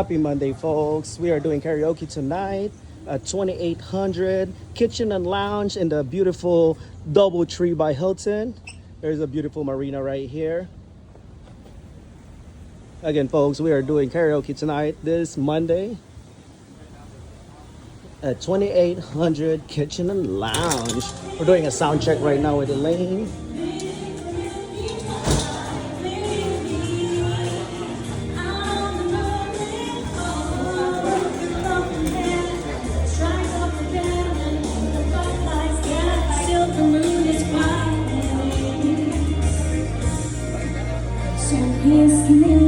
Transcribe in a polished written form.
Happy Monday, folks. We are doing karaoke tonight at 2800 Kitchen and Lounge in the beautiful DoubleTree by Hilton. There's a beautiful marina right here. Again, folks, we are doing karaoke tonight this Monday at 2800 Kitchen and Lounge. We're doing a sound check right now with Elaine. Yes,